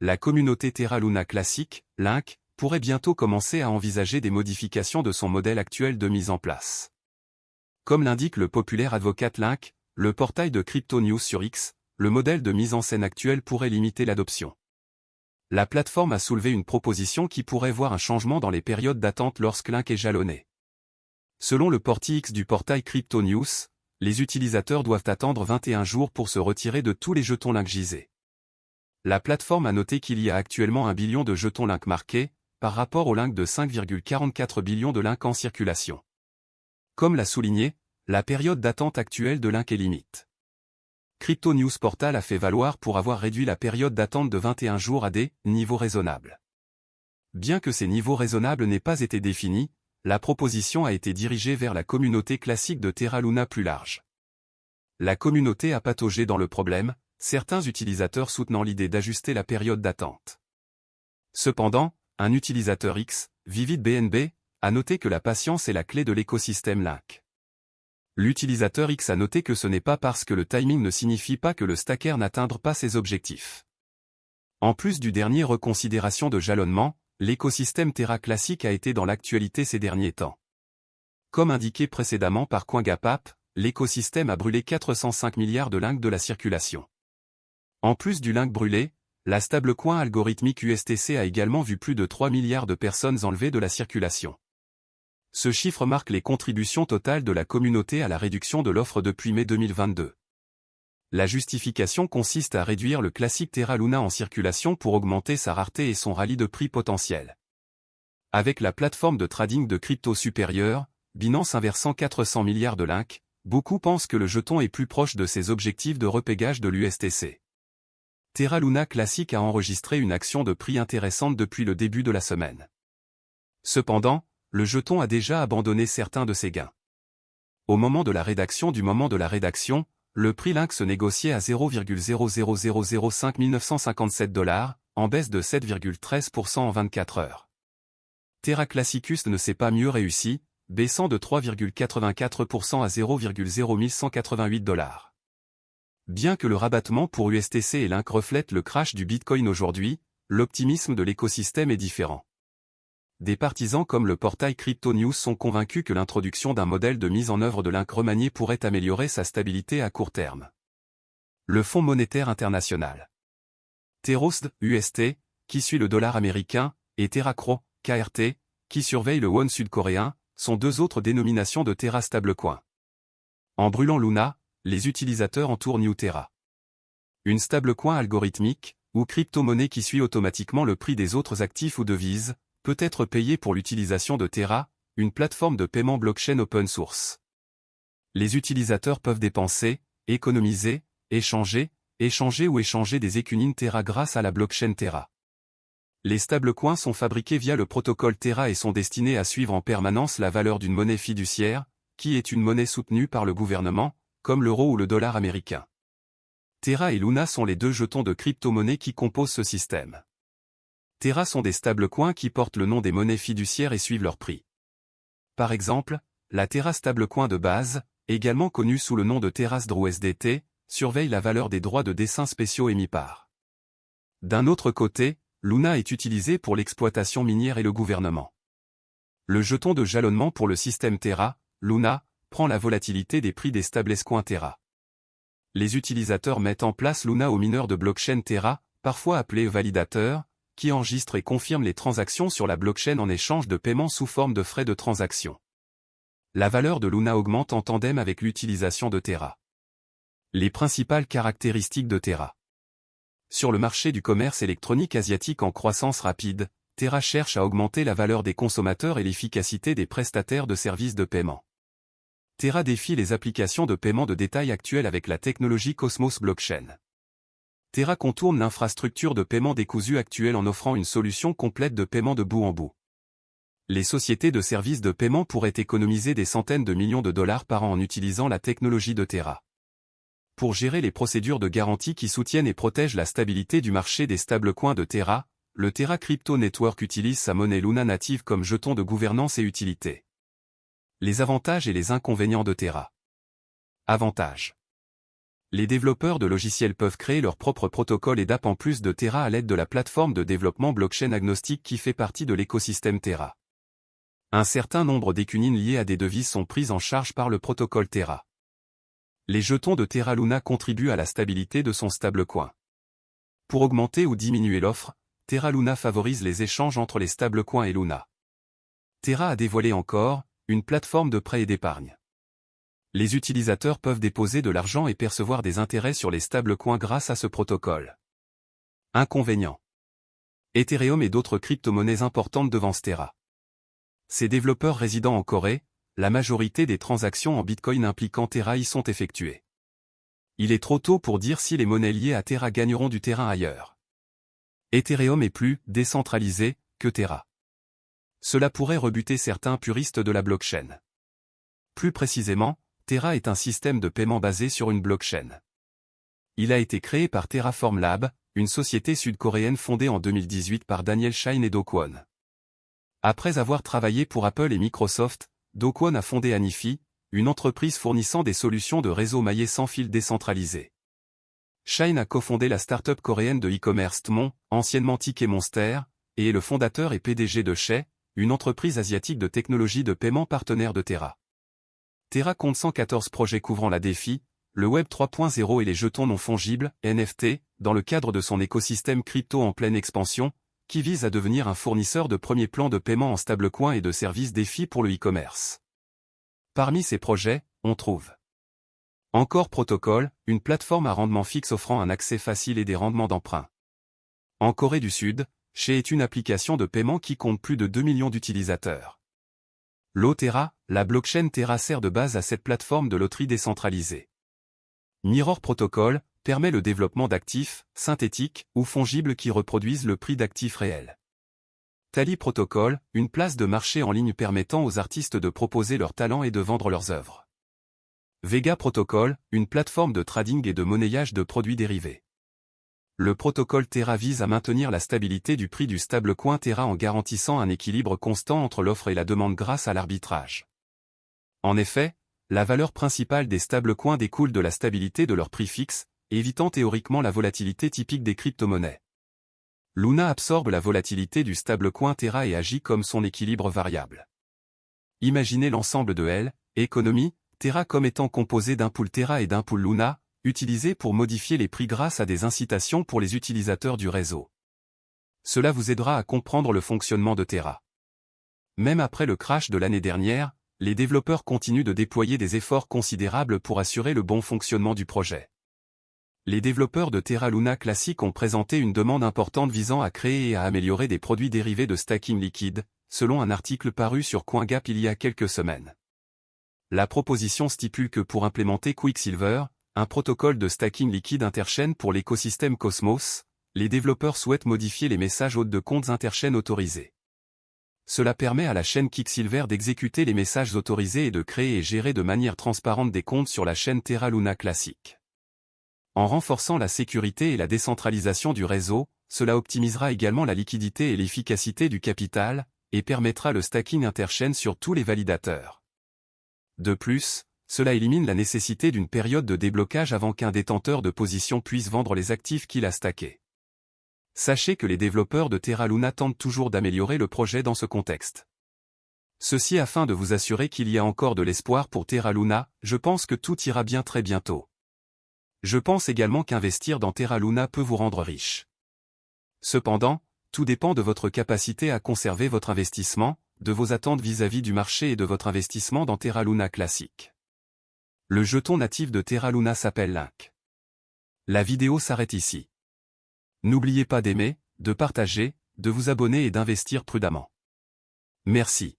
la communauté Terra Luna Classic, Link, pourrait bientôt commencer à envisager des modifications de son modèle actuel de mise en place. Comme l'indique le populaire Advocate Link, le portail de Crypto News sur X, le modèle de mise en scène actuel pourrait limiter l'adoption. La plateforme a soulevé une proposition qui pourrait voir un changement dans les périodes d'attente lorsque Link est jalonné. Selon le porti X du portail Crypto News, les utilisateurs doivent attendre 21 jours pour se retirer de tous les jetons Link gisés. La plateforme a noté qu'il y a actuellement 1 billion de jetons Link marqués, par rapport au Link de 5,44 billions de Link en circulation. Comme l'a souligné, la période d'attente actuelle de Link est limite. Crypto News Portal a fait valoir pour avoir réduit la période d'attente de 21 jours à des niveaux raisonnables. Bien que ces niveaux raisonnables n'aient pas été définis, la proposition a été dirigée vers la communauté classique de Terra Luna plus large. La communauté a pataugé dans le problème, certains utilisateurs soutenant l'idée d'ajuster la période d'attente. Cependant, un utilisateur X, VividBNB, a noté que la patience est la clé de l'écosystème Link. L'utilisateur X a noté que ce n'est pas parce que le timing ne signifie pas que le stacker n'atteindra pas ses objectifs. En plus du dernier reconsidération de jalonnement, l'écosystème Terra Classic a été dans l'actualité ces derniers temps. Comme indiqué précédemment par CoinGapApp, l'écosystème a brûlé 405 milliards de Link de la circulation. En plus du Link brûlé, la stablecoin algorithmique USTC a également vu plus de 3 milliards de personnes enlevées de la circulation. Ce chiffre marque les contributions totales de la communauté à la réduction de l'offre depuis mai 2022. La justification consiste à réduire le classique Terra Luna en circulation pour augmenter sa rareté et son rallye de prix potentiel. Avec la plateforme de trading de crypto supérieure, Binance inversant 400 milliards de Link, beaucoup pensent que le jeton est plus proche de ses objectifs de repégage de l'USTC. Terra Luna Classic a enregistré une action de prix intéressante depuis le début de la semaine. Cependant, le jeton a déjà abandonné certains de ses gains. Au moment de la rédaction, le prix Link se négociait à 0,00005 957 $, en baisse de 7,13% en 24 heures. Terra Classicus ne s'est pas mieux réussi, baissant de 3,84% à 0,0188 $. Bien que le rabattement pour USTC et Link reflète le crash du Bitcoin aujourd'hui, l'optimisme de l'écosystème est différent. Des partisans comme le portail Crypto News sont convaincus que l'introduction d'un modèle de mise en œuvre de Link remanié pourrait améliorer sa stabilité à court terme. Le Fonds monétaire international TerraUSD, UST, qui suit le dollar américain, et TerraCro, KRT, qui surveille le won sud-coréen, sont deux autres dénominations de Terra stablecoin. En brûlant Luna, les utilisateurs entourent New Terra. Une stablecoin algorithmique, ou crypto-monnaie qui suit automatiquement le prix des autres actifs ou devises, peut être payée pour l'utilisation de Terra, une plateforme de paiement blockchain open source. Les utilisateurs peuvent dépenser, économiser, échanger ou échanger des écunines Terra grâce à la blockchain Terra. Les stablecoins sont fabriqués via le protocole Terra et sont destinés à suivre en permanence la valeur d'une monnaie fiduciaire, qui est une monnaie soutenue par le gouvernement, comme l'euro ou le dollar américain. Terra et Luna sont les deux jetons de crypto-monnaie qui composent ce système. Terra sont des stablecoins qui portent le nom des monnaies fiduciaires et suivent leur prix. Par exemple, la Terra stablecoin de base, également connue sous le nom de TerraSDRU SDT, surveille la valeur des droits de dessin spéciaux émis par. D'un autre côté, Luna est utilisé pour l'exploitation minière et le gouvernement. Le jeton de jalonnement pour le système Terra, Luna, prend la volatilité des prix des stablecoins Terra. Les utilisateurs mettent en place Luna aux mineurs de blockchain Terra, parfois appelés validateurs, qui enregistre et confirme les transactions sur la blockchain en échange de paiements sous forme de frais de transaction. La valeur de Luna augmente en tandem avec l'utilisation de Terra. Les principales caractéristiques de Terra. Sur le marché du commerce électronique asiatique en croissance rapide, Terra cherche à augmenter la valeur des consommateurs et l'efficacité des prestataires de services de paiement. Terra défie les applications de paiement de détail actuelles avec la technologie Cosmos Blockchain. Terra contourne l'infrastructure de paiement décousue actuelle en offrant une solution complète de paiement de bout en bout. Les sociétés de services de paiement pourraient économiser des centaines de millions de dollars par an en utilisant la technologie de Terra. Pour gérer les procédures de garantie qui soutiennent et protègent la stabilité du marché des stablecoins de Terra, le Terra Crypto Network utilise sa monnaie Luna native comme jeton de gouvernance et utilité. Les avantages et les inconvénients de Terra. Avantages. Les développeurs de logiciels peuvent créer leur propre protocole et d'app en plus de Terra à l'aide de la plateforme de développement blockchain agnostique qui fait partie de l'écosystème Terra. Un certain nombre d'écunines liées à des devises sont prises en charge par le protocole Terra. Les jetons de Terra Luna contribuent à la stabilité de son stablecoin. Pour augmenter ou diminuer l'offre, Terra Luna favorise les échanges entre les stablecoins et Luna. Terra a dévoilé encore une plateforme de prêt et d'épargne. Les utilisateurs peuvent déposer de l'argent et percevoir des intérêts sur les stablecoins grâce à ce protocole. Inconvénient. Ethereum et d'autres crypto-monnaies importantes devancent Terra. Ces développeurs résidant en Corée, la majorité des transactions en Bitcoin impliquant Terra y sont effectuées. Il est trop tôt pour dire si les monnaies liées à Terra gagneront du terrain ailleurs. Ethereum est plus décentralisé que Terra. Cela pourrait rebuter certains puristes de la blockchain. Plus précisément, Terra est un système de paiement basé sur une blockchain. Il a été créé par Terraform Lab, une société sud-coréenne fondée en 2018 par Daniel Shine et Do Kwon. Après avoir travaillé pour Apple et Microsoft, Do Kwon a fondé Anifi, une entreprise fournissant des solutions de réseau maillé sans fil décentralisé. Shine a cofondé la start-up coréenne de e-commerce Tmon, anciennement Ticket Monster, et est le fondateur et PDG de Shay, une entreprise asiatique de technologie de paiement partenaire de Terra. Terra compte 114 projets couvrant la DeFi, le Web 3.0 et les jetons non fongibles, NFT, dans le cadre de son écosystème crypto en pleine expansion, qui vise à devenir un fournisseur de premier plan de paiement en stablecoin et de services DeFi pour le e-commerce. Parmi ces projets, on trouve Encore Protocol, une plateforme à rendement fixe offrant un accès facile et des rendements d'emprunt. En Corée du Sud, Shay est une application de paiement qui compte plus de 2 millions d'utilisateurs. Terra, la blockchain Terra sert de base à cette plateforme de loterie décentralisée. Mirror Protocol permet le développement d'actifs, synthétiques ou fongibles qui reproduisent le prix d'actifs réels. Tally Protocol, une place de marché en ligne permettant aux artistes de proposer leurs talents et de vendre leurs œuvres. Vega Protocol, une plateforme de trading et de monnayage de produits dérivés. Le protocole Terra vise à maintenir la stabilité du prix du stablecoin Terra en garantissant un équilibre constant entre l'offre et la demande grâce à l'arbitrage. En effet, la valeur principale des stablecoins découle de la stabilité de leur prix fixe, évitant théoriquement la volatilité typique des crypto-monnaies. Luna absorbe la volatilité du stablecoin Terra et agit comme son équilibre variable. Imaginez l'ensemble de L, économie, Terra comme étant composé d'un pool Terra et d'un pool Luna, utilisés pour modifier les prix grâce à des incitations pour les utilisateurs du réseau. Cela vous aidera à comprendre le fonctionnement de Terra. Même après le crash de l'année dernière, les développeurs continuent de déployer des efforts considérables pour assurer le bon fonctionnement du projet. Les développeurs de Terra Luna Classic ont présenté une demande importante visant à créer et à améliorer des produits dérivés de stacking liquide, selon un article paru sur CoinGap il y a quelques semaines. La proposition stipule que pour implémenter Quicksilver, un protocole de stacking liquide interchaîne pour l'écosystème Cosmos, les développeurs souhaitent modifier les messages hôtes de comptes interchaînes autorisés. Cela permet à la chaîne Quicksilver d'exécuter les messages autorisés et de créer et gérer de manière transparente des comptes sur la chaîne Terra Luna Classic. En renforçant la sécurité et la décentralisation du réseau, cela optimisera également la liquidité et l'efficacité du capital, et permettra le stacking interchaîne sur tous les validateurs. De plus, cela élimine la nécessité d'une période de déblocage avant qu'un détenteur de position puisse vendre les actifs qu'il a stackés. Sachez que les développeurs de Terra Luna tentent toujours d'améliorer le projet dans ce contexte. Ceci afin de vous assurer qu'il y a encore de l'espoir pour Terra Luna, je pense que tout ira bien très bientôt. Je pense également qu'investir dans Terra Luna peut vous rendre riche. Cependant, tout dépend de votre capacité à conserver votre investissement, de vos attentes vis-à-vis du marché et de votre investissement dans Terra Luna Classic. Le jeton natif de Terra Luna s'appelle Link. La vidéo s'arrête ici. N'oubliez pas d'aimer, de partager, de vous abonner et d'investir prudemment. Merci.